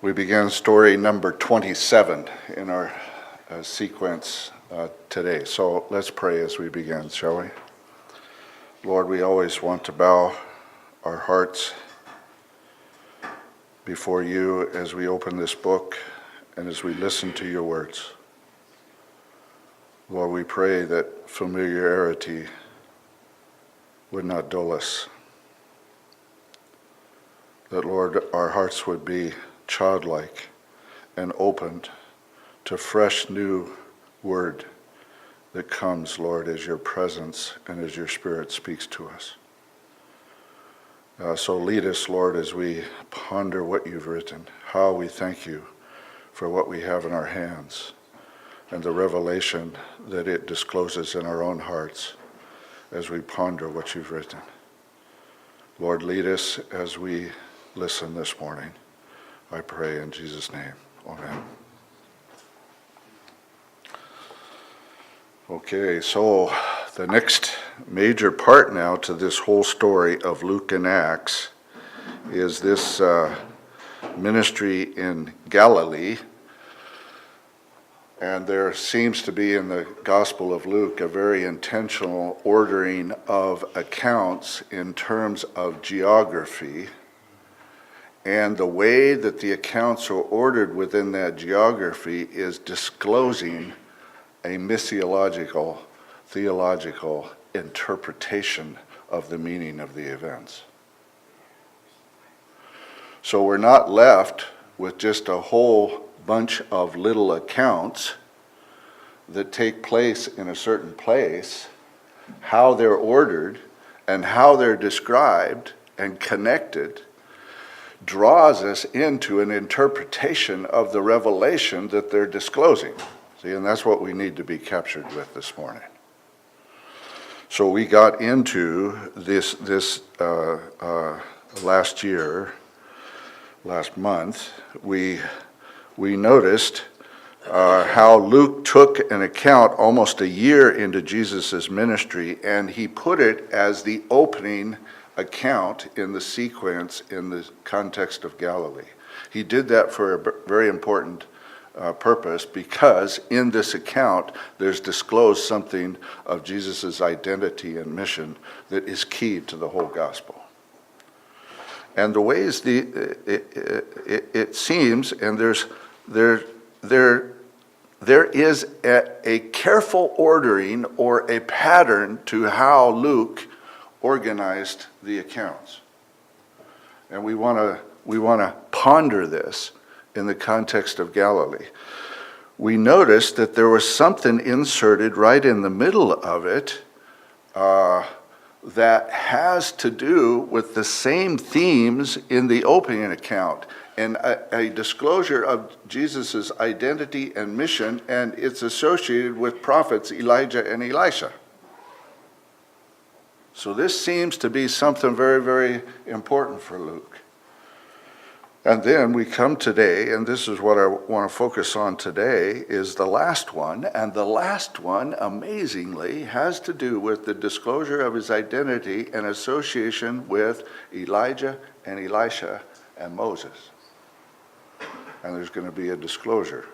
We began story number 27 in our sequence today. So let's pray as we begin, shall we? Lord, we always want to bow our hearts before you as we open this book and as we listen to your words. Lord, we pray that familiarity would not dull us. That, Lord, our hearts would be childlike and opened to fresh new word that comes, Lord, as your presence and as your Spirit speaks to us. So lead us, Lord, as we ponder what you've written, how we thank you for what we have in our hands and the revelation that it discloses in our own hearts as we ponder what you've written. Lord, lead us as we listen this morning. I pray in Jesus' name. Amen. Okay, so the next major part now to this whole story of Luke and Acts is this ministry in Galilee. And there seems to be in the Gospel of Luke a very intentional ordering of accounts in terms of geography. And the way that the accounts are ordered within that geography is disclosing a missiological, theological interpretation of the meaning of the events. So we're not left with just a whole bunch of little accounts that take place in a certain place, how they're ordered and how they're described and connected draws us into an interpretation of the revelation that they're disclosing. See, and that's what we need to be captured with this morning. So we got into this last month, we noticed how Luke took an account almost a year into Jesus' ministry, and he put it as the opening account in the sequence in the context of Galilee. He did that for a very important purpose, because in this account there's disclosed something of Jesus' identity and mission that is key to the whole gospel. And the ways it seems, and there is a careful ordering or a pattern to how Luke organized the accounts. And we want to ponder this in the context of Galilee. We noticed that there was something inserted right in the middle of it that has to do with the same themes in the opening account, and a disclosure of Jesus' identity and mission, and it's associated with prophets Elijah and Elisha. So this seems to be something very, very important for Luke. And then we come today, and this is what I want to focus on today, is the last one. And the last one, amazingly, has to do with the disclosure of his identity and association with Elijah and Elisha and Moses. And there's going to be a disclosure.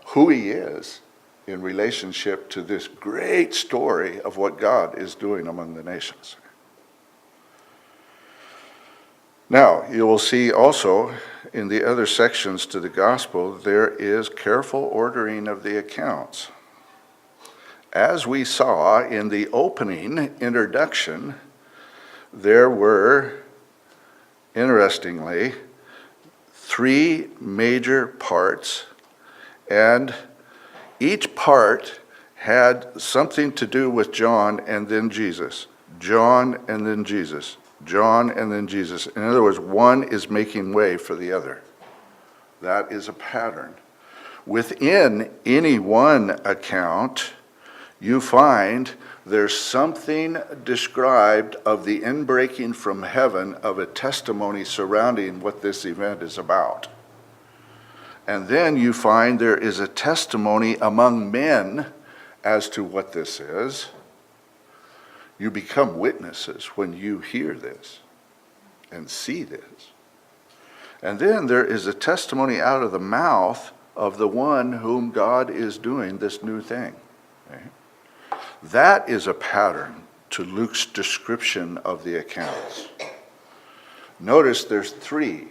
Who he is in relationship to this great story of what God is doing among the nations. Now, you will see also in the other sections to the gospel, there is careful ordering of the accounts. As we saw in the opening introduction, there were, interestingly, 3 major parts, and each part had something to do with John and then Jesus. John and then Jesus. John and then Jesus. In other words, one is making way for the other. That is a pattern. Within any one account, you find there's something described of the inbreaking from heaven of a testimony surrounding what this event is about. And then you find there is a testimony among men as to what this is. You become witnesses when you hear this and see this. And then there is a testimony out of the mouth of the one whom God is doing this new thing. Okay? That is a pattern to Luke's description of the accounts. Notice there's three,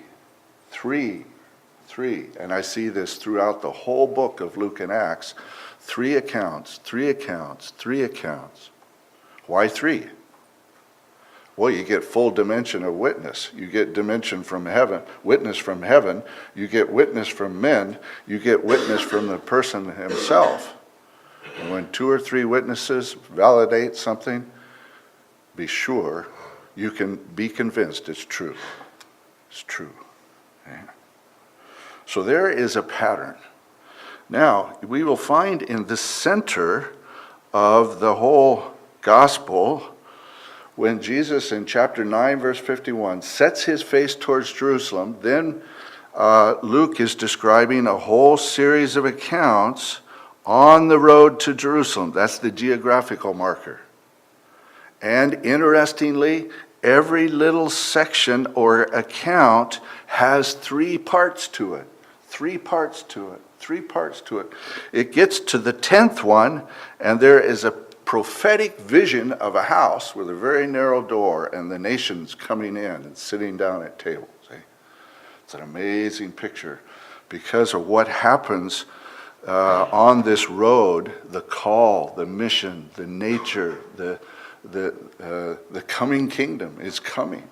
and I see this throughout the whole book of Luke and Acts. 3 accounts. Why 3? Well, you get full dimension of witness. You get dimension from heaven, witness from heaven. You get witness from men. You get witness from the person himself. And when 2 or 3 witnesses validate something, be sure you can be convinced it's true. It's true. Yeah. So there is a pattern. Now, we will find in the center of the whole gospel, when Jesus in chapter 9, verse 51, sets his face towards Jerusalem, then Luke is describing a whole series of accounts on the road to Jerusalem. That's the geographical marker. And interestingly, every little section or account has 3 parts to it. 3 parts to it. 3 parts to it. It gets to the 10th one, and there is a prophetic vision of a house with a very narrow door and the nations coming in and sitting down at tables. It's an amazing picture because of what happens on this road, the call, the mission, the nature, the coming kingdom is coming.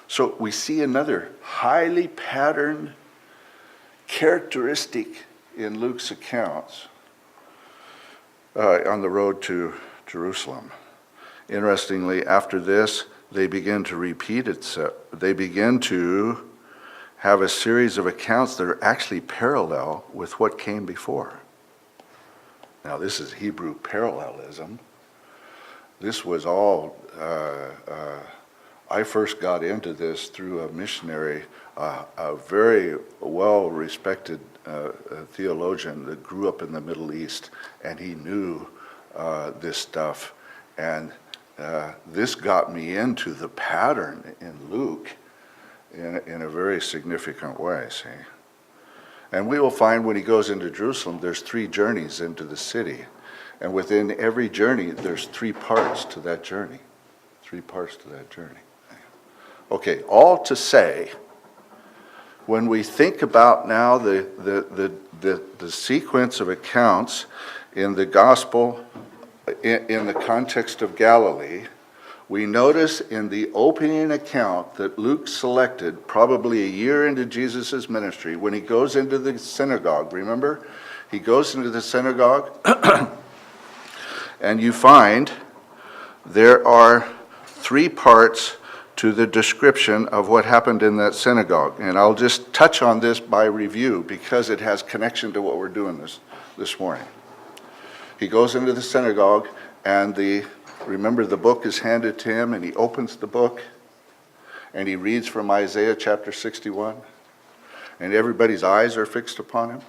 So we see another highly patterned characteristic in Luke's accounts on the road to Jerusalem. Interestingly, after this, they begin to repeat itself. They begin to have a series of accounts that are actually parallel with what came before. Now, this is Hebrew parallelism. This was all, I first got into this through a missionary, a very well-respected theologian that grew up in the Middle East, and he knew this stuff. And this got me into the pattern in Luke in a very significant way, see. And we will find when he goes into Jerusalem, there's 3 journeys into the city. And within every journey, there's 3 parts to that journey. 3 parts to that journey. Okay, all to say, when we think about now the sequence of accounts in the gospel, in the context of Galilee, we notice in the opening account that Luke selected probably a year into Jesus' ministry when he goes into the synagogue. Remember? He goes into the synagogue and you find there are 3 parts to the description of what happened in that synagogue. And I'll just touch on this by review because it has connection to what we're doing this morning. He goes into the synagogue and remember the book is handed to him and he opens the book and he reads from Isaiah chapter 61 and everybody's eyes are fixed upon him.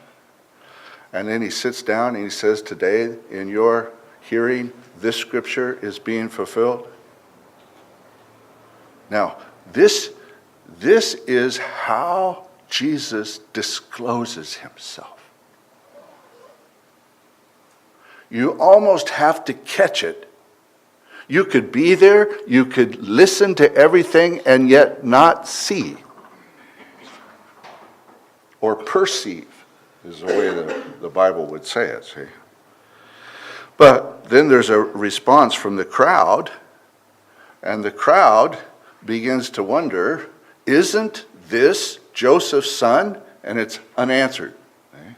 And then he sits down and he says, today in your hearing, this scripture is being fulfilled. Now, this is how Jesus discloses himself. You almost have to catch it. You could be there, you could listen to everything and yet not see or perceive, is the way the Bible would say it, see. But then there's a response from the crowd, and the crowd begins to wonder, isn't this Joseph's son? And it's unanswered. Okay?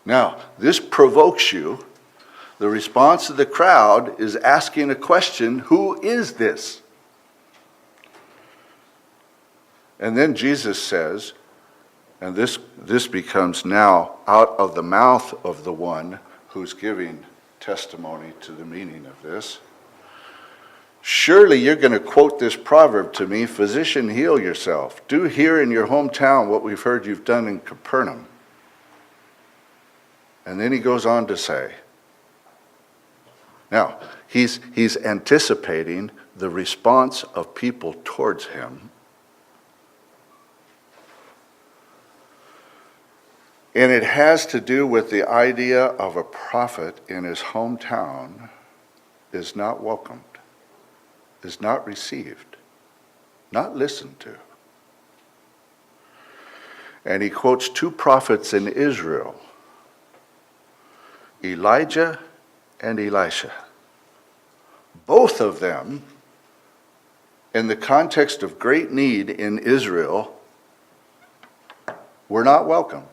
Now, this provokes you. The response of the crowd is asking a question, who is this? And then Jesus says, and this becomes now out of the mouth of the one who's giving testimony to the meaning of this. Surely you're going to quote this proverb to me, physician, heal yourself. Do here in your hometown what we've heard you've done in Capernaum. And then he goes on to say, now, he's anticipating the response of people towards him. And it has to do with the idea of a prophet in his hometown is not welcomed, is not received, not listened to. And he quotes two prophets in Israel, Elijah and Elisha. Both of them, in the context of great need in Israel, were not welcomed.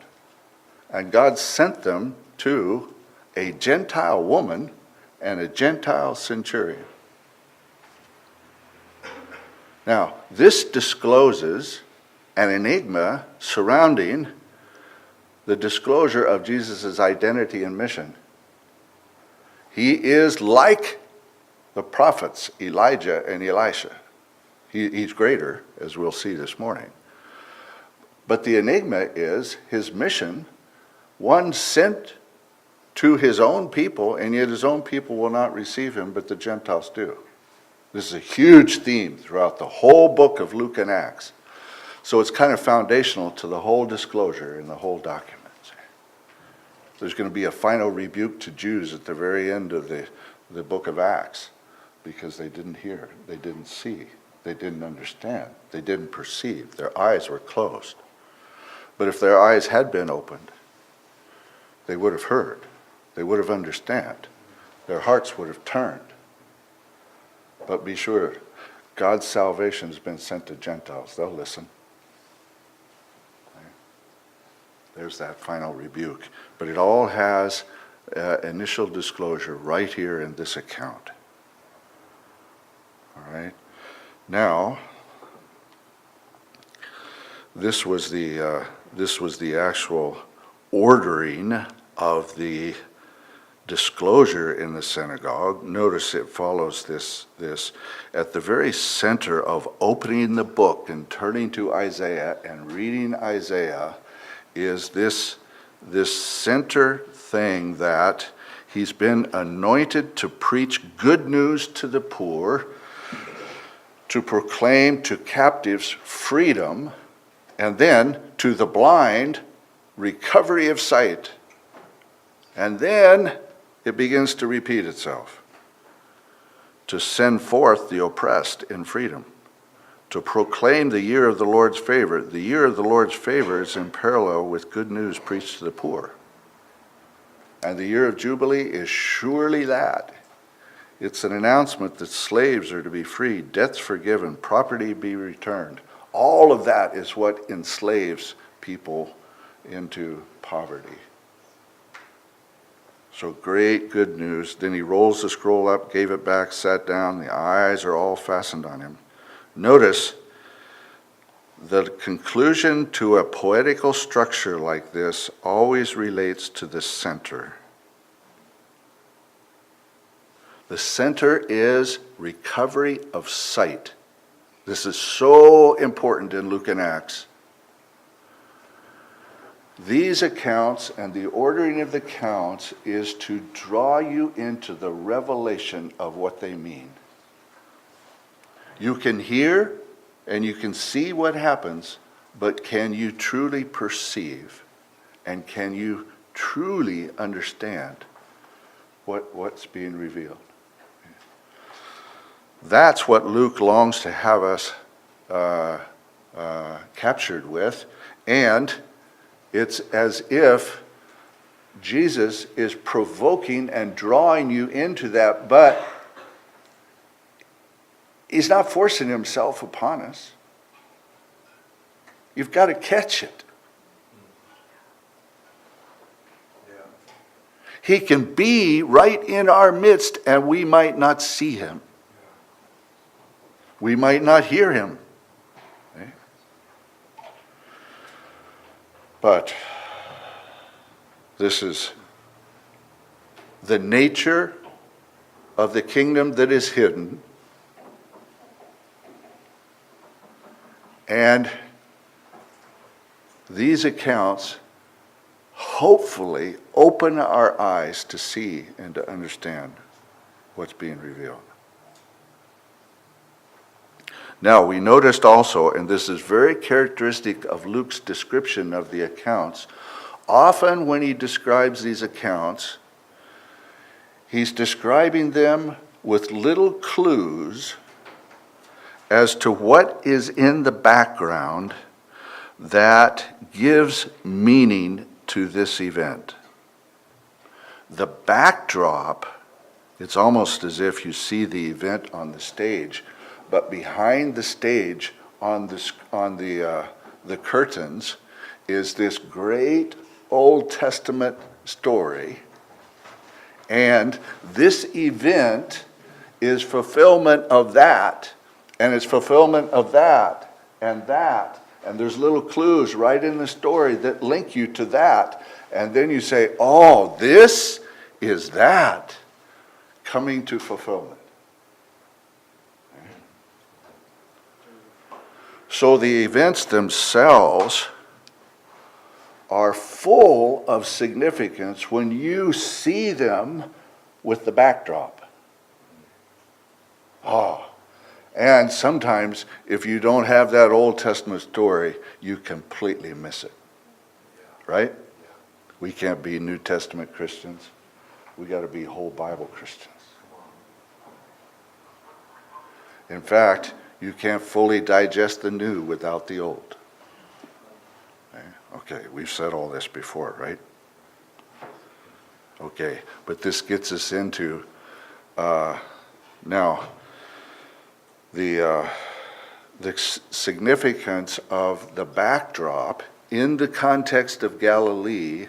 And God sent them to a Gentile woman and a Gentile centurion. Now, this discloses an enigma surrounding the disclosure of Jesus' identity and mission. He is like the prophets Elijah and Elisha. He's greater, as we'll see this morning. But the enigma is his mission, one sent to his own people, and yet his own people will not receive him, but the Gentiles do. This is a huge theme throughout the whole book of Luke and Acts. So it's kind of foundational to the whole disclosure in the whole document. There's going to be a final rebuke to Jews at the very end of the book of Acts because they didn't hear, they didn't see, they didn't understand, they didn't perceive. Their eyes were closed. But if their eyes had been opened, they would have heard, they would have understood, their hearts would have turned. But be sure, God's salvation has been sent to Gentiles. They'll listen. There's that final rebuke. But it all has initial disclosure right here in this account. All right. Now, this was the actual ordering of the disclosure in the synagogue. Notice it follows this at the very center of opening the book and turning to Isaiah and reading Isaiah is this center thing that he's been anointed to preach good news to the poor, to proclaim to captives freedom, and then to the blind recovery of sight. And then it begins to repeat itself. To send forth the oppressed in freedom. To proclaim the year of the Lord's favor. The year of the Lord's favor is in parallel with good news preached to the poor. And the year of Jubilee is surely that. It's an announcement that slaves are to be freed, debts forgiven, property be returned. All of that is what enslaves people into poverty. So great good news. Then he rolls the scroll up, gave it back, sat down. The eyes are all fastened on him. Notice the conclusion to a poetical structure like this always relates to the center. The center is recovery of sight. This is so important in Luke and Acts. These accounts and the ordering of the accounts is to draw you into the revelation of what they mean. You can hear and you can see what happens, but can you truly perceive and can you truly understand what's being revealed? That's what Luke longs to have us captured with, and it's as if Jesus is provoking and drawing you into that, but he's not forcing himself upon us. You've got to catch it. Yeah. He can be right in our midst and we might not see him. We might not hear him. Okay? But this is the nature of the kingdom that is hidden. And these accounts hopefully open our eyes to see and to understand what's being revealed. Now, we noticed also, and this is very characteristic of Luke's description of the accounts, often when he describes these accounts, he's describing them with little clues as to what is in the background that gives meaning to this event. The backdrop, it's almost as if you see the event on the stage, but behind the stage on the curtains is this great Old Testament story. And this event is fulfillment of that, and it's fulfillment of that, and that. And there's little clues right in the story that link you to that. And then you say, oh, this is that coming to fulfillment. So the events themselves are full of significance when you see them with the backdrop. And sometimes if you don't have that Old Testament story, you completely miss it. Right? We can't be New Testament Christians. We got to be whole Bible Christians. In fact, you can't fully digest the new without the old. Okay, we've said all this before, right? Okay, but this gets us into now the significance of the backdrop in the context of Galilee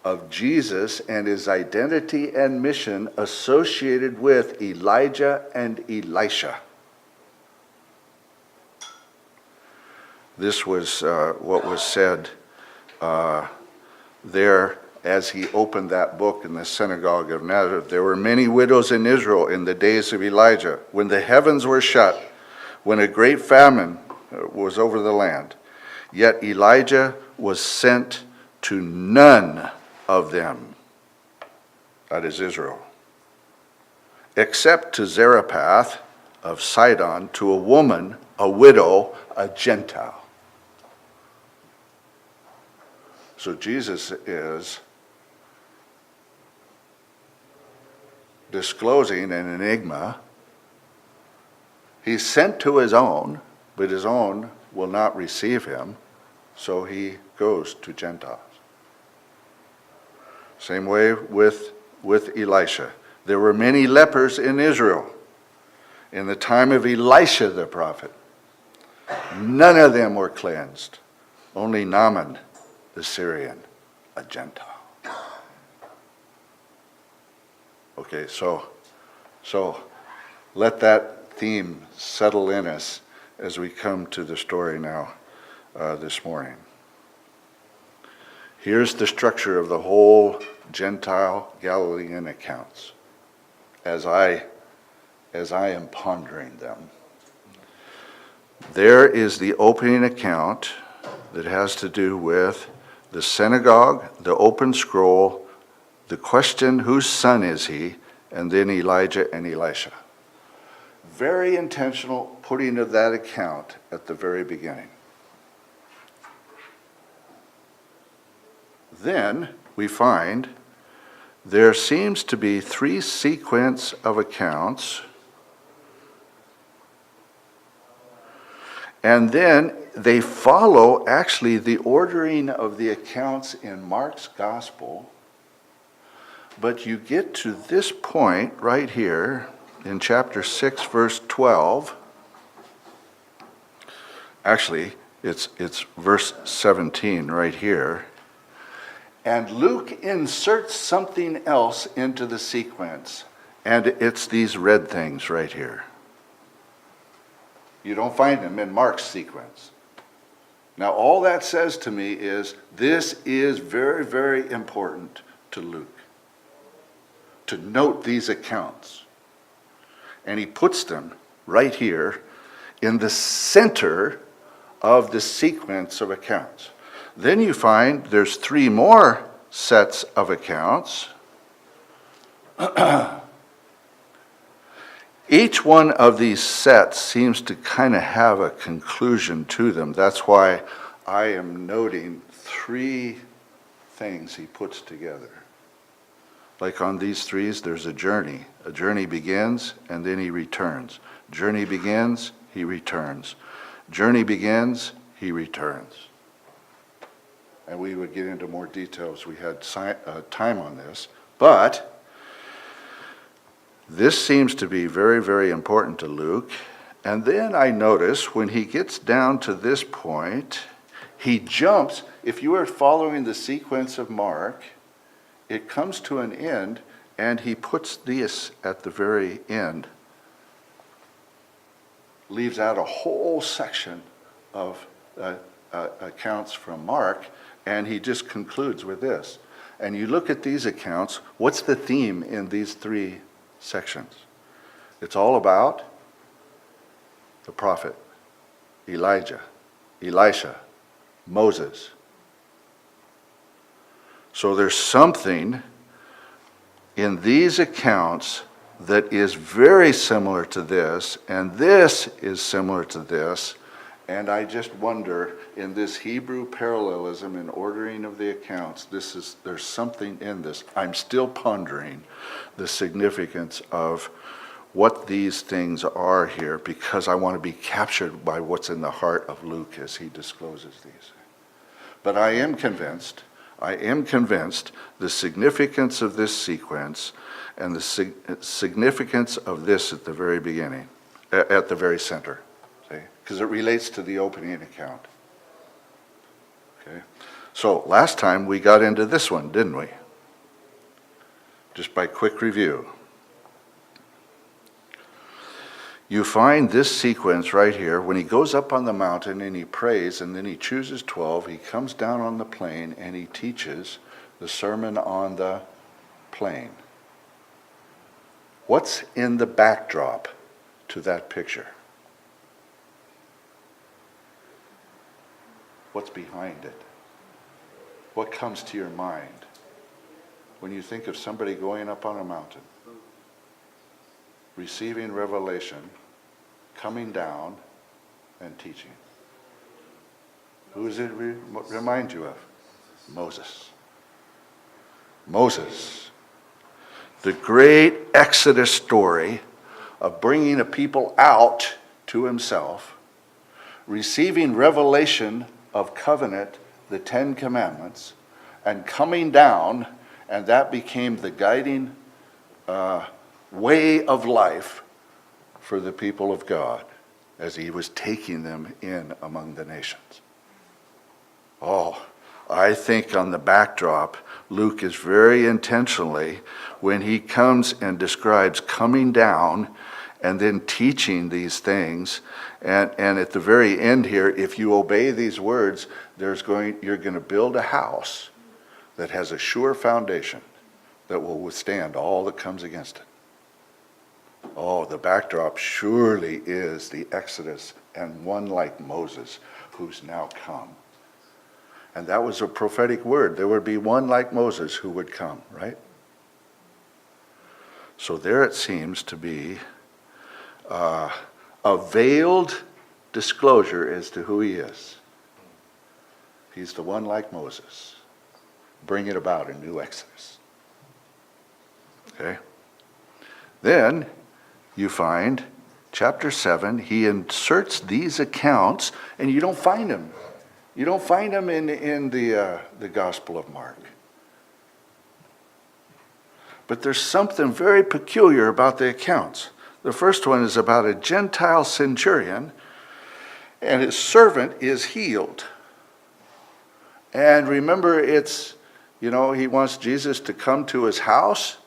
of Jesus and his identity and mission associated with Elijah and Elisha. This was what was said there as he opened that book in the synagogue of Nazareth. There were many widows in Israel in the days of Elijah, when the heavens were shut, when a great famine was over the land. Yet Elijah was sent to none of them, that is Israel, except to Zarephath of Sidon, to a woman, a widow, a Gentile. So Jesus is disclosing an enigma. He's sent to his own, but his own will not receive him, so he goes to Gentiles. Same way with Elisha. There were many lepers in Israel in the time of Elisha the prophet. None of them were cleansed. Only Naaman the Syrian, a Gentile. Okay, so let that theme settle in us as we come to the story now this morning. Here's the structure of the whole Gentile Galilean accounts as I am pondering them. There is the opening account that has to do with the synagogue, the open scroll, the question, whose son is he, and then Elijah and Elisha. Very intentional putting of that account at the very beginning. Then we find there seems to be three sequence of accounts, and then they follow actually the ordering of the accounts in Mark's gospel. But you get to this point right here in chapter 6, verse 12. Actually, it's verse 17 right here. And Luke inserts something else into the sequence, and it's these red things right here. You don't find them in Mark's sequence. Now, all that says to me is this is very, very important to Luke, to note these accounts. And he puts them right here in the center of the sequence of accounts. Then you find there's three more sets of accounts. Each one of these sets seems to kind of have a conclusion to them. That's why I am noting three things he puts together. Like on these threes, there's a journey. A journey begins, and then he returns. Journey begins, he returns. Journey begins, he returns. And we would get into more details. We had time on this. But this seems to be very, very important to Luke. And then I notice when he gets down to this point, he jumps. If you are following the sequence of Mark, it comes to an end, and he puts this at the very end. Leaves out a whole section of accounts from Mark, and he just concludes with this. And you look at these accounts, what's the theme in these three sections? It's all about the prophet, Elijah, Elisha, Moses. So there's something in these accounts that is very similar to this, and this is similar to this. And I just wonder, in this Hebrew parallelism and ordering of the accounts, there's something in this. I'm still pondering the significance of what these things are here, because I want to be captured by what's in the heart of Luke as he discloses these. But I am convinced the significance of this sequence and the significance of this at the very beginning, at the very center, because it relates to the opening account. Okay, so last time we got into this one, didn't we? Just by quick review. You find this sequence right here when he goes up on the mountain and he prays, and then he chooses 12. He comes down on the plain and he teaches the Sermon on the Plain. What's in the backdrop to that picture? What's behind it? What comes to your mind when you think of somebody going up on a mountain, receiving revelation, coming down, and teaching? Who does it remind you of? Moses. Moses. The great Exodus story of bringing a people out to himself, receiving revelation of covenant, the Ten Commandments, and coming down, and that became the guiding way of life for the people of God as he was taking them in among the nations. Oh, I think on the backdrop, Luke is very intentionally, when he comes and describes coming down and then teaching these things, and at the very end here, if you obey these words, you're going to build a house that has a sure foundation that will withstand all that comes against it. Oh, the backdrop surely is the Exodus and one like Moses who's now come. And that was a prophetic word. There would be one like Moses who would come, right? So there it seems to be a veiled disclosure as to who he is. He's the one like Moses, bringing about a new Exodus. Okay? Then you find chapter 7, he inserts these accounts, and you don't find them. You don't find them in the Gospel of Mark. But there's something very peculiar about the accounts. The first one is about a Gentile centurion, and his servant is healed. And remember, he wants Jesus to come to his house,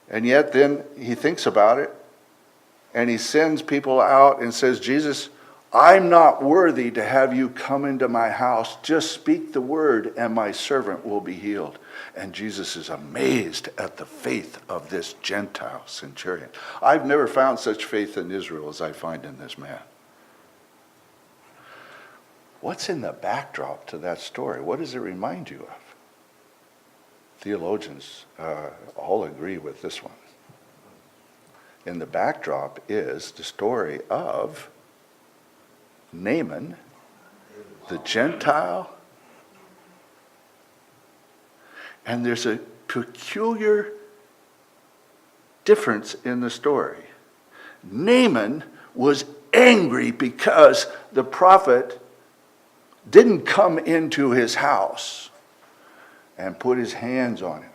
and yet then he thinks about it, and he sends people out and says, Jesus, I'm not worthy to have you come into my house. Just speak the word and my servant will be healed. And Jesus is amazed at the faith of this Gentile centurion. I've never found such faith in Israel as I find in this man. What's in the backdrop to that story? What does it remind you of? Theologians all agree with this one. In the backdrop is the story of Naaman, the Gentile And there's a peculiar difference in the story. Naaman was angry because the prophet didn't come into his house and put his hands on him.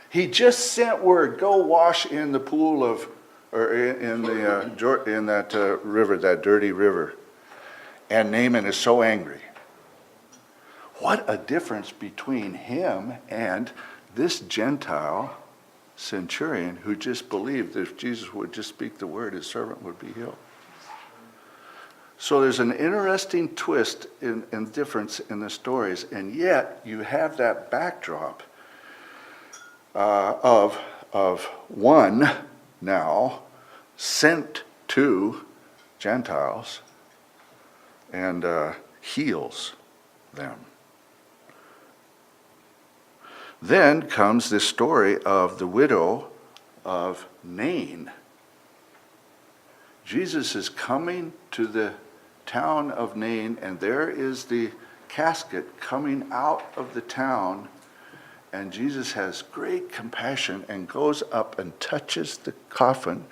He just sent word, go wash in the pool of, or in that river, that dirty river. And Naaman is so angry. What a difference between him and this Gentile centurion who just believed that if Jesus would just speak the word, his servant would be healed. So there's an interesting twist and difference in the stories, and yet you have that backdrop of one now sent to Gentiles and heals them. Then comes this story of the widow of Nain. Jesus is coming to the town of Nain, and there is the casket coming out of the town, and Jesus has great compassion and goes up and touches the coffin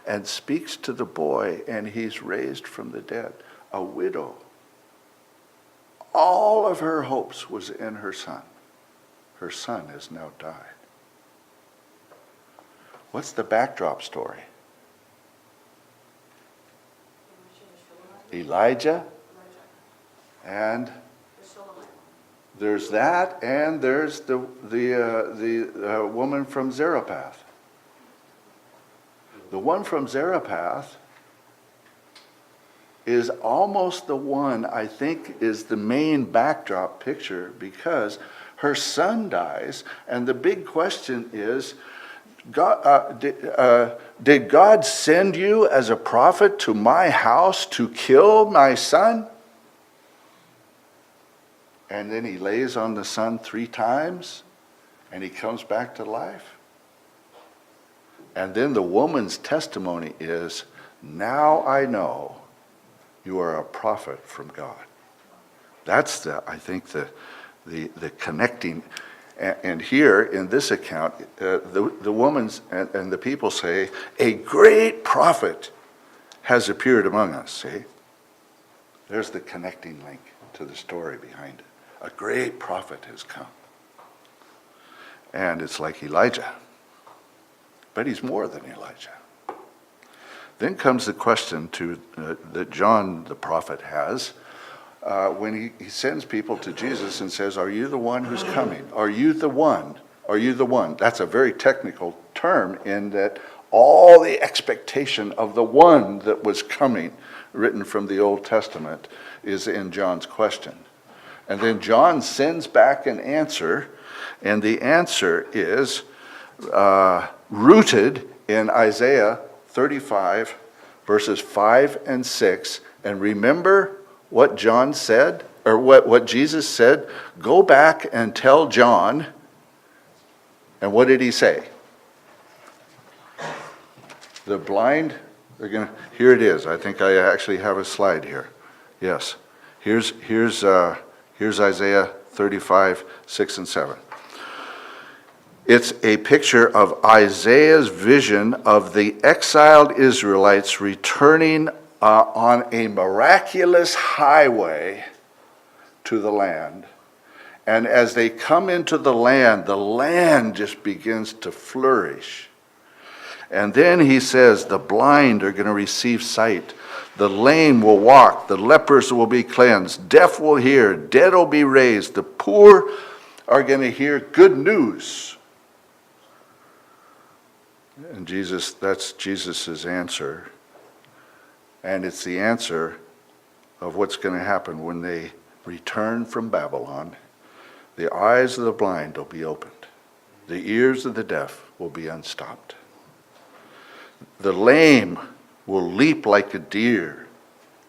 and speaks to the boy, and he's raised from the dead. A widow. All of her hopes was in her son. Her son has now died. What's the backdrop story? Elijah. And there's that, and there's the woman from Zarephath. The one from Zarephath is almost the one I think is the main backdrop picture, because her son dies, and the big question is, did God send you as a prophet to my house to kill my son? And then he lays on the son 3 times, and he comes back to life. And then the woman's testimony is, now I know you are a prophet from God. That's I think the connecting. And here in this account, the woman's and the people say, a great prophet has appeared among us. See? There's the connecting link to the story behind it. A great prophet has come. And it's like Elijah. But he's more than Elijah. Then comes the question that John the prophet has when he sends people to Jesus and says, are you the one who's coming? Are you the one? Are you the one? That's a very technical term in that all the expectation of the one that was coming, written from the Old Testament, is in John's question. And then John sends back an answer, and the answer is rooted in Isaiah 35, verses 5 and 6. And remember what John said, or what Jesus said? Go back and tell John. And what did he say? The blind, here it is. I think I actually have a slide here. Yes. Here's Isaiah 35, 6 and 7. It's a picture of Isaiah's vision of the exiled Israelites returning on a miraculous highway to the land. And as they come into the land just begins to flourish. And then he says the blind are going to receive sight. The lame will walk. The lepers will be cleansed. Deaf will hear. Dead will be raised. The poor are going to hear good news. And that's Jesus' answer. And it's the answer of what's going to happen when they return from Babylon. The eyes of the blind will be opened. The ears of the deaf will be unstopped. The lame will leap like a deer.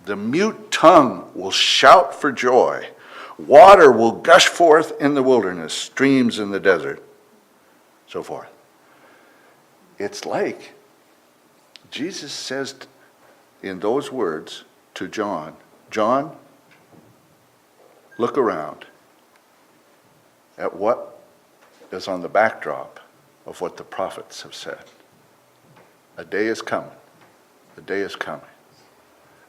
The mute tongue will shout for joy. Water will gush forth in the wilderness, streams in the desert, so forth. It's like Jesus says in those words to John, John, look around. at what is on the backdrop of what the prophets have said. A day is coming. The day is coming.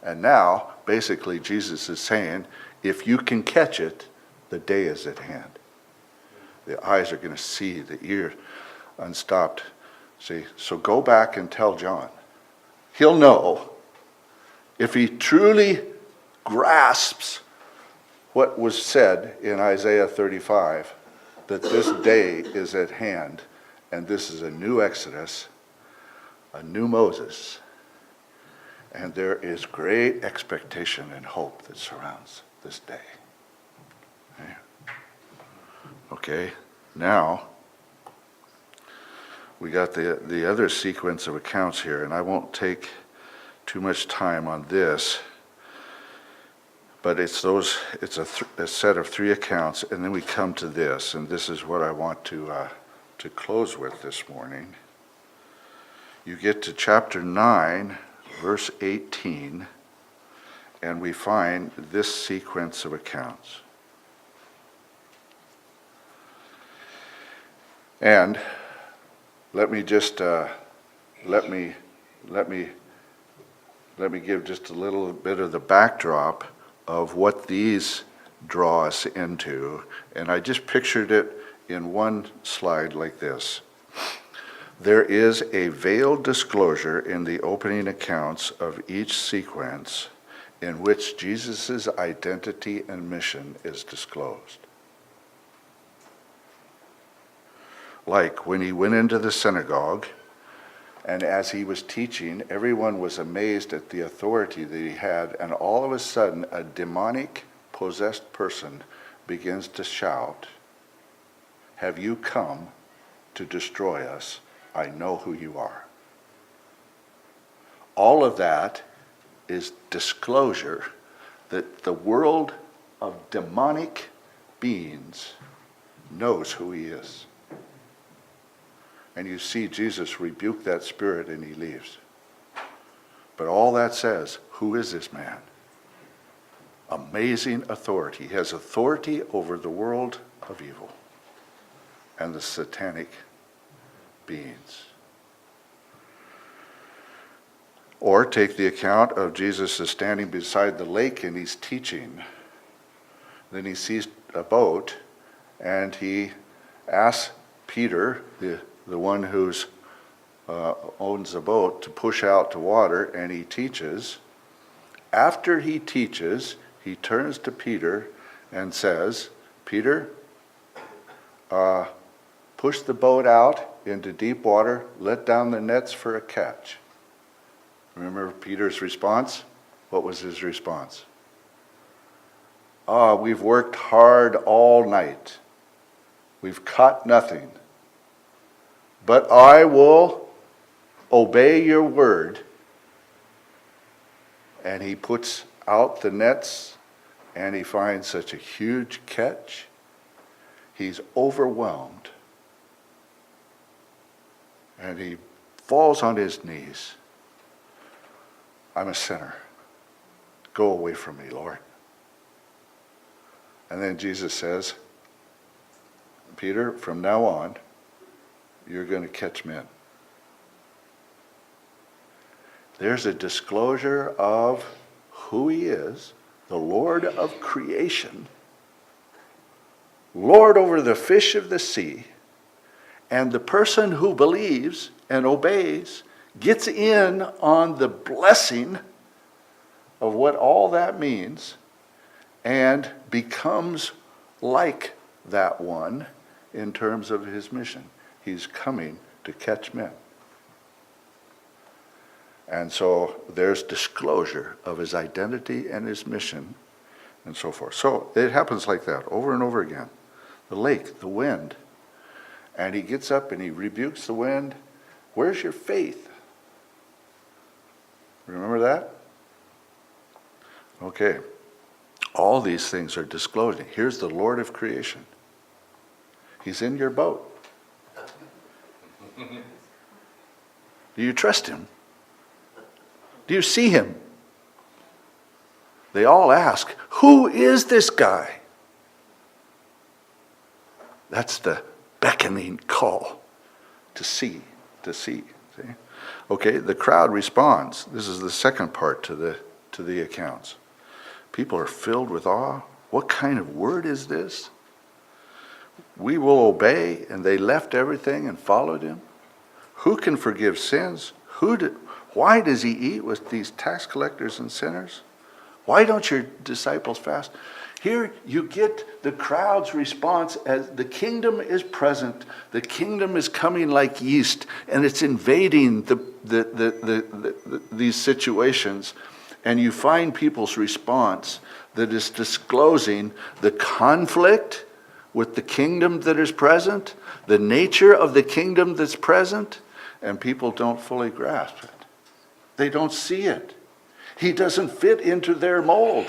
And now, basically, Jesus is saying, if you can catch it, the day is at hand. The eyes are going to see, the ear unstopped. See, so go back and tell John. He'll know if he truly grasps what was said in Isaiah 35, that this day is at hand, and this is a new Exodus, a new Moses, and there is great expectation and hope that surrounds this day. Okay, now we got the other sequence of accounts here, and I won't take too much time on this, but it's a set of three accounts, and then we come to this, and this is what I want to close with this morning. You get to chapter 9, verse 18, and we find this sequence of accounts. And let me just let me give just a little bit of the backdrop of what these draw us into, and I just pictured it in one slide like this. There is a veiled disclosure in the opening accounts of each sequence in which Jesus' identity and mission is disclosed. Like when he went into the synagogue, and as he was teaching, everyone was amazed at the authority that he had, and all of a sudden, a demonic possessed person begins to shout, "Have you come to destroy us? I know who you are." All of that is disclosure that the world of demonic beings knows who he is. And you see Jesus rebuke that spirit and he leaves. But all that says, who is this man? Amazing authority. He has authority over the world of evil and the satanic beings. Or take the account of Jesus is standing beside the lake and he's teaching. Then he sees a boat and he asks Peter, the one who's owns the boat, to push out to water, and he teaches. After he teaches, he turns to Peter and says, "Peter, push the boat out into deep water, let down the nets for a catch." Remember Peter's response? What was his response? We've worked hard all night. We've caught nothing. But I will obey your word. And he puts out the nets and he finds such a huge catch. He's overwhelmed. And he falls on his knees. "I'm a sinner. Go away from me, Lord." And then Jesus says, "Peter, from now on, you're going to catch men." There's a disclosure of who he is, the Lord of creation, Lord over the fish of the sea, and the person who believes and obeys gets in on the blessing of what all that means and becomes like that one in terms of his mission. He's coming to catch men. And so there's disclosure of his identity and his mission and so forth. So it happens like that over and over again. The lake, the wind. And he gets up and he rebukes the wind. Where's your faith? Remember that? Okay. All these things are disclosing. Here's the Lord of creation. He's in your boat. Do you trust him? Do you see him? They all ask, who is this guy? That's the beckoning call to see, see. Okay, the crowd responds. This is the second part to the accounts. People are filled with awe. What kind of word is this? We will obey, and they left everything and followed him. Who can forgive sins? Why does he eat with these tax collectors and sinners? Why don't your disciples fast? Here you get the crowd's response as the kingdom is present. The kingdom is coming like yeast, and it's invading these situations. And you find people's response that is disclosing the conflict with the kingdom that is present, the nature of the kingdom that's present, and people don't fully grasp it. They don't see it. He doesn't fit into their mold.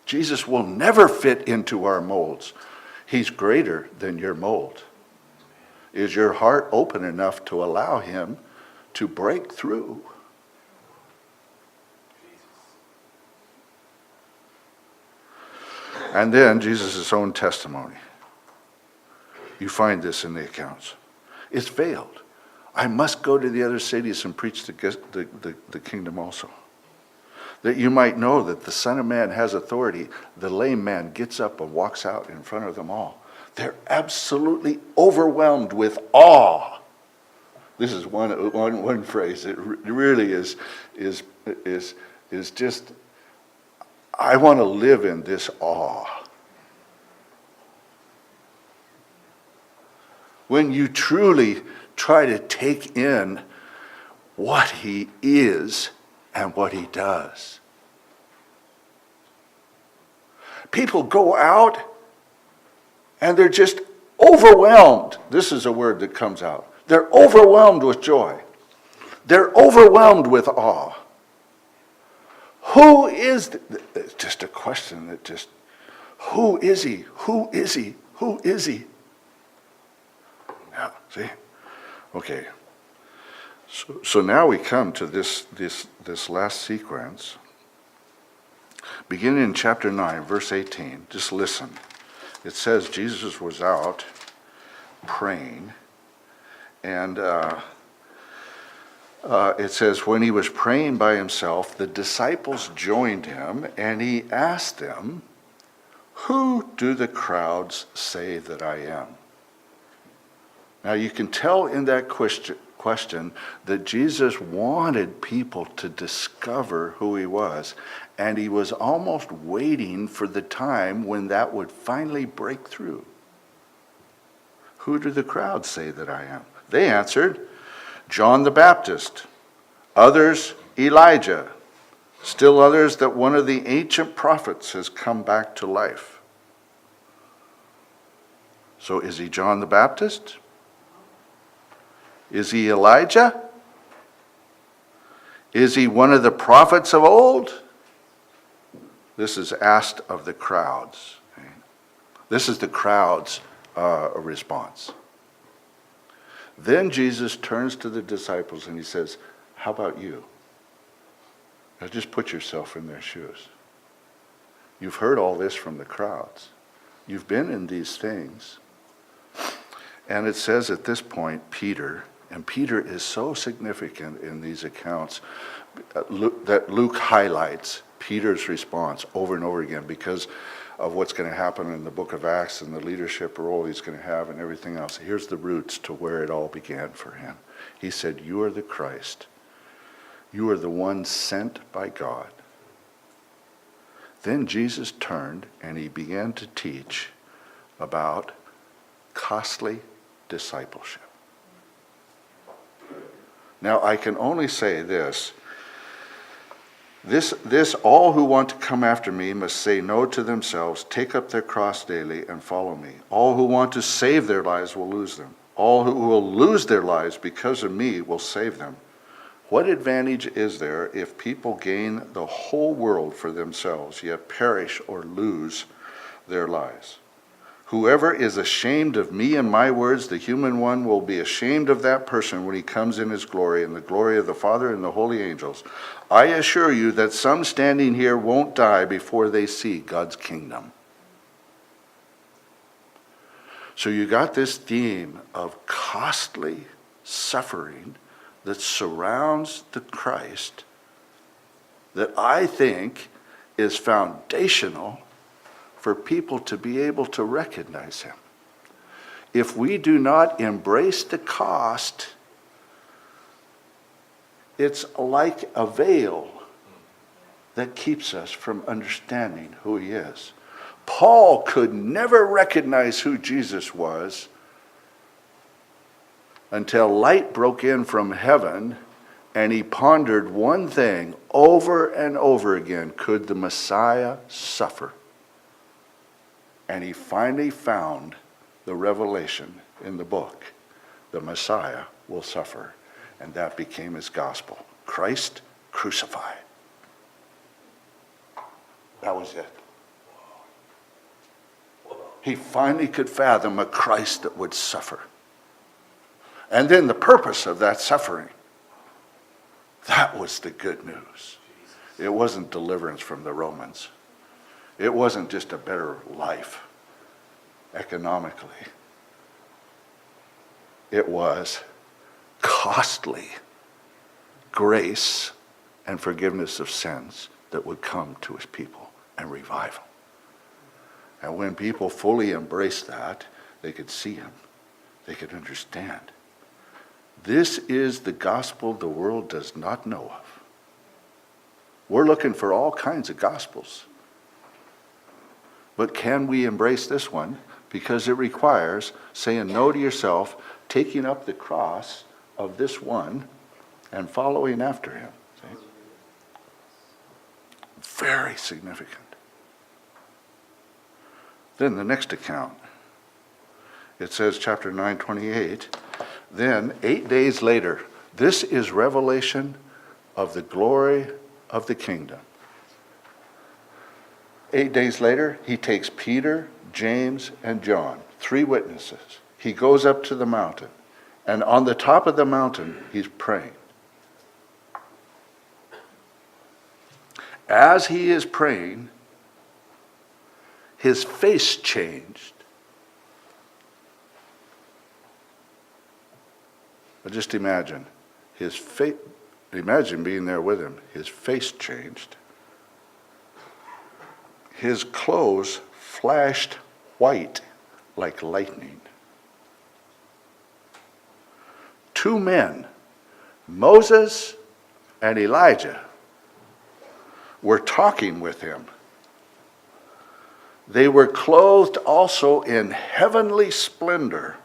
Jesus will never fit into our molds. He's greater than your mold. Is your heart open enough to allow him to break through? And then Jesus' own testimony. You find this in the accounts. It's veiled. I must go to the other cities and preach the kingdom also. That you might know that the Son of Man has authority. The lame man gets up and walks out in front of them all. They're absolutely overwhelmed with awe. This is one phrase. It really is just, I want to live in this awe. When you truly try to take in what he is and what he does. People go out and they're just overwhelmed. This is a word that comes out. They're overwhelmed with joy. They're overwhelmed with awe. Who is, it's just a question that just, who is he? Who is he? Who is he? Yeah, see? Okay. So now we come to this last sequence. Beginning in chapter 9, verse 18. Just listen. It says Jesus was out praying, and it says when he was praying by himself, the disciples joined him, and he asked them, "Who do the crowds say that I am?" Now you can tell in that question that Jesus wanted people to discover who he was, and he was almost waiting for the time when that would finally break through. Who do the crowd say that I am? They answered, John the Baptist, others Elijah, still others that one of the ancient prophets has come back to life. So is he John the Baptist? Is he Elijah? Is he one of the prophets of old? This is asked of the crowds. This is the crowd's response. Then Jesus turns to the disciples and he says, how about you? Now just put yourself in their shoes. You've heard all this from the crowds. You've been in these things. And it says at this point, Peter, and Peter is so significant in these accounts that Luke highlights Peter's response over and over again because of what's going to happen in the book of Acts and the leadership role he's going to have and everything else. Here's the roots to where it all began for him. He said, you are the Christ. You are the one sent by God. Then Jesus turned and he began to teach about costly discipleship. Now, I can only say this, all who want to come after me must say no to themselves, take up their cross daily, and follow me. All who want to save their lives will lose them. All who will lose their lives because of me will save them. What advantage is there if people gain the whole world for themselves, yet perish or lose their lives? Whoever is ashamed of me and my words, the human one will be ashamed of that person when he comes in his glory and the glory of the Father and the holy angels. I assure you that some standing here won't die before they see God's kingdom. So you got this theme of costly suffering that surrounds the Christ that I think is foundational for people to be able to recognize him. If we do not embrace the cost, it's like a veil that keeps us from understanding who he is. Paul could never recognize who Jesus was until light broke in from heaven and he pondered one thing over and over again: could the Messiah suffer? And he finally found the revelation in the book: the Messiah will suffer. And that became his gospel. Christ crucified. That was it. He finally could fathom a Christ that would suffer. And then the purpose of that suffering. That was the good news. It wasn't deliverance from the Romans. It wasn't just a better life economically. It was costly grace and forgiveness of sins that would come to his people and revive them. And when people fully embraced that, they could see him. They could understand. This is the gospel the world does not know of. We're looking for all kinds of gospels. But can we embrace this one? Because it requires saying no to yourself, taking up the cross of this one, and following after him. See? Very significant. Then the next account. It says, chapter 9:28, then 8 days later, this is revelation of the glory of the kingdom. 8 days later, he takes Peter, James, and John, 3 witnesses. He goes up to the mountain, and on the top of the mountain, he's praying. As he is praying, his face changed. But just imagine his face. Imagine being there with him. His face changed. His clothes flashed white like lightning. 2 men, Moses and Elijah, were talking with him. They were clothed also in heavenly splendor.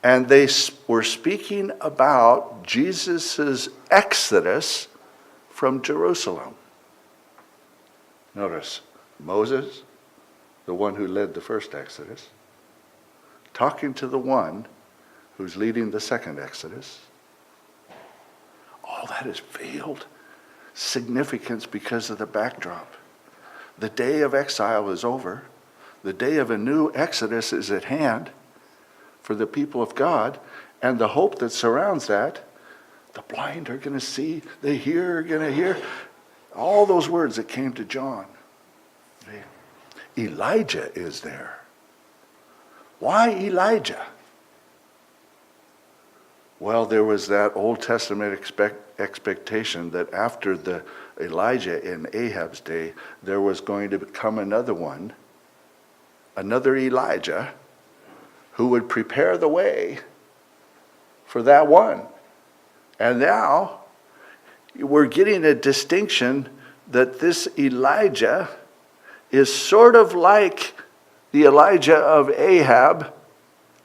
And they were speaking about Jesus' exodus from Jerusalem. Notice, Moses, the one who led the first exodus, talking to the one who's leading the second exodus. All that is veiled significance because of the backdrop. The day of exile is over. The day of a new exodus is at hand for the people of God, and the hope that surrounds that. The blind are going to see, the hear are going to hear. All those words that came to John. Elijah is there. Why Elijah? Well, there was that Old Testament expectation that after the Elijah in Ahab's day, there was going to come another one, another Elijah, who would prepare the way for that one. And now we're getting a distinction that this Elijah is sort of like the Elijah of Ahab.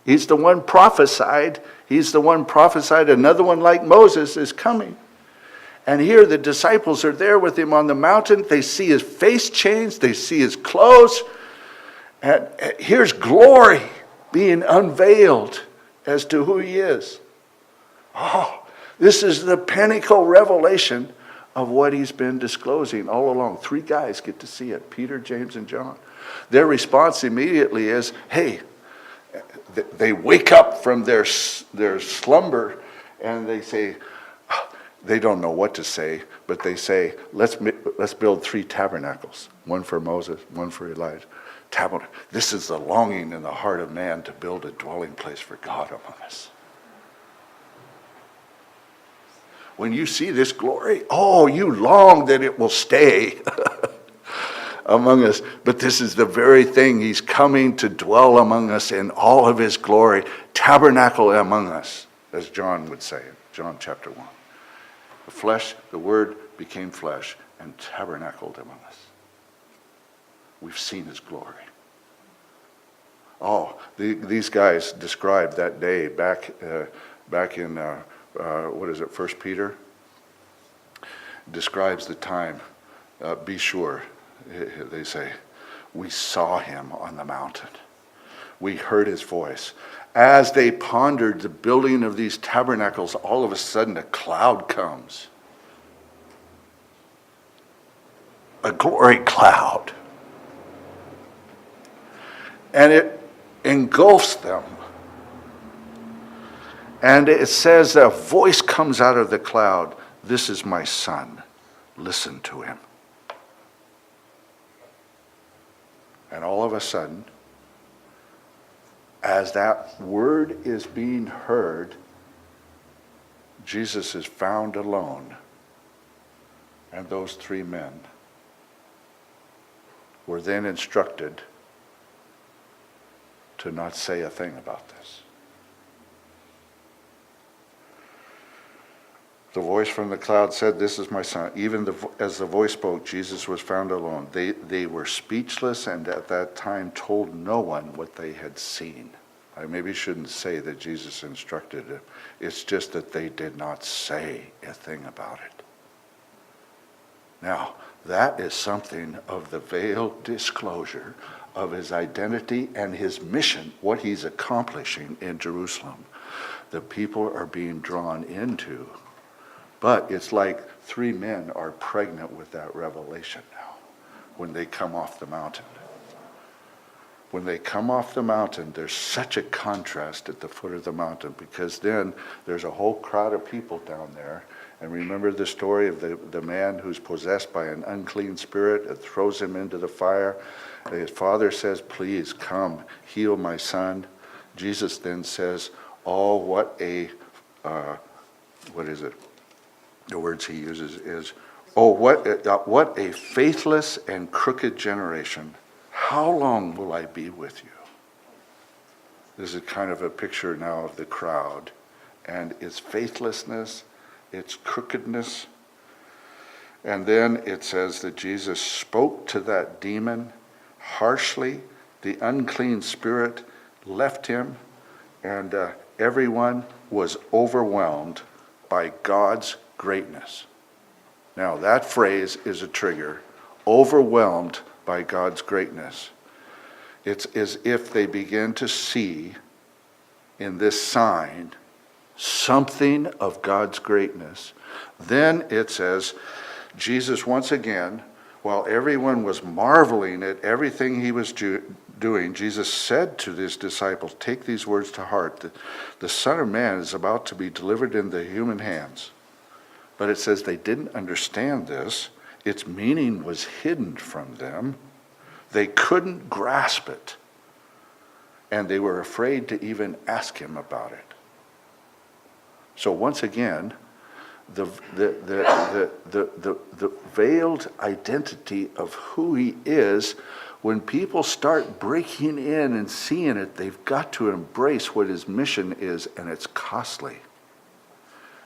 He's the one prophesied. He's the one prophesied another one like Moses is coming. And here the disciples are there with him on the mountain. They see his face change. They see his clothes. And here's glory being unveiled as to who he is. Oh, this is the pinnacle revelation of what he's been disclosing all along. 3 guys get to see it, Peter, James, and John. Their response immediately is, hey, they wake up from their slumber and they say, they don't know what to say, but they say, let's build 3 tabernacles, one for Moses, one for Elijah. This is the longing in the heart of man to build a dwelling place for God among us. When you see this glory, you long that it will stay among us. But this is the very thing. He's coming to dwell among us in all of his glory, tabernacle among us, as John would say, John chapter 1. The Word became flesh and tabernacled among us. We've seen his glory. These guys described that day back in, 1 Peter? Describes the time. Be sure, they say, we saw him on the mountain. We heard his voice. As they pondered the building of these tabernacles, all of a sudden a cloud comes. A glory cloud. And it engulfs them. And it says a voice comes out of the cloud. This is my son. Listen to him. And all of a sudden, as that word is being heard, Jesus is found alone. And those three men were then instructed to not say a thing about this. The voice from the cloud said, this is my son. Even as the voice spoke, Jesus was found alone. They were speechless and at that time told no one what they had seen. I maybe shouldn't say that Jesus instructed them. It's just that they did not say a thing about it. Now, that is something of the veiled disclosure of his identity and his mission, what he's accomplishing in Jerusalem. The people are being drawn into. But it's like three men are pregnant with that revelation now when they come off the mountain. When they come off the mountain, there's such a contrast at the foot of the mountain because then there's a whole crowd of people down there. And remember the story of the man who's possessed by an unclean spirit and throws him into the fire. And his father says, please come, heal my son. Jesus then says, what a the words he uses is, what a faithless and crooked generation. How long will I be with you? This is kind of a picture now of the crowd and its faithlessness, its crookedness. And then it says that Jesus spoke to that demon harshly. The unclean spirit left him, and everyone was overwhelmed by God's greatness. Now that phrase is a trigger. Overwhelmed by God's greatness. It's as if they begin to see in this sign something of God's greatness. Then it says, Jesus once again, while everyone was marveling at everything he was doing, Jesus said to his disciples, take these words to heart. The Son of Man is about to be delivered into human hands. But it says they didn't understand this. Its meaning was hidden from them. They couldn't grasp it. And they were afraid to even ask him about it. So once again, the veiled identity of who he is, when people start breaking in and seeing it, they've got to embrace what his mission is, and it's costly.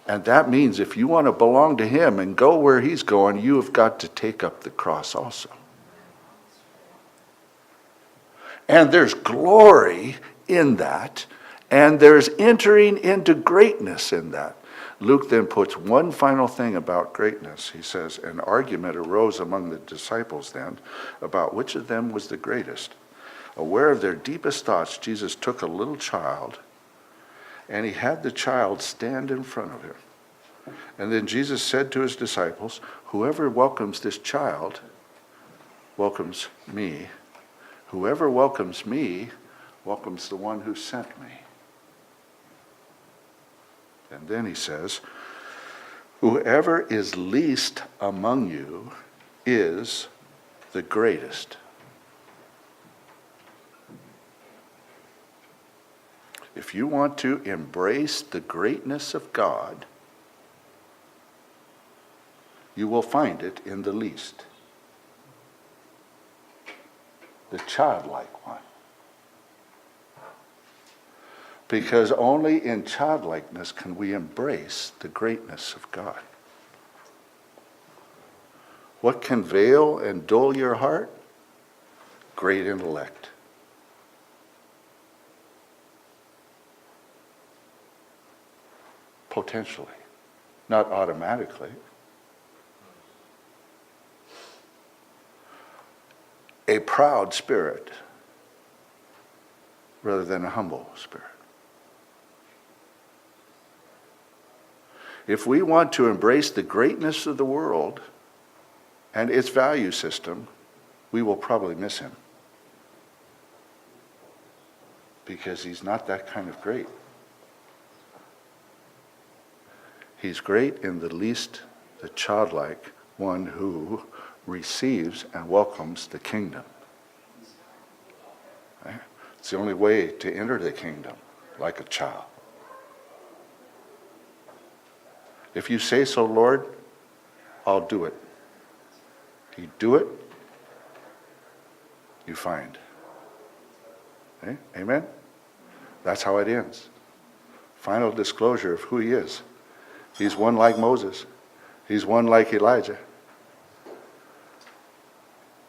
And that means if you want to belong to him and go where he's going, you have got to take up the cross also. And there's glory in that, and there's entering into greatness in that. Luke then puts one final thing about greatness. He says, an argument arose among the disciples then about which of them was the greatest. Aware of their deepest thoughts, Jesus took a little child, and he had the child stand in front of him. And then Jesus said to his disciples, whoever welcomes this child welcomes me. Whoever welcomes me welcomes the one who sent me. And then he says, whoever is least among you is the greatest. If you want to embrace the greatness of God, you will find it in the least, the childlike one. Because only in childlikeness can we embrace the greatness of God. What can veil and dull your heart? Great intellect. Potentially, not automatically. A proud spirit rather than a humble spirit. If we want to embrace the greatness of the world and its value system, we will probably miss him. Because he's not that kind of great. He's great in the least, the childlike one who receives and welcomes the kingdom. Right? It's the only way to enter the kingdom, like a child. If you say so, Lord, I'll do it. You do it, you find. Okay? Amen? That's how it ends. Final disclosure of who he is. He's one like Moses. He's one like Elijah.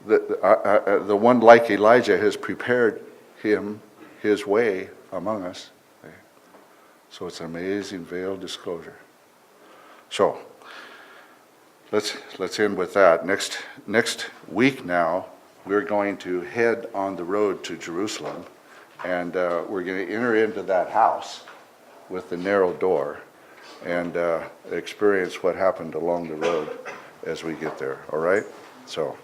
The one like Elijah has prepared him, his way among us. Okay? So it's an amazing veiled disclosure. So, let's end with that. Next week now, we're going to head on the road to Jerusalem, and we're going to enter into that house with the narrow door and experience what happened along the road as we get there. All right? So,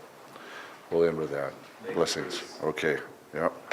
we'll end with that. Blessings. Okay. Yep.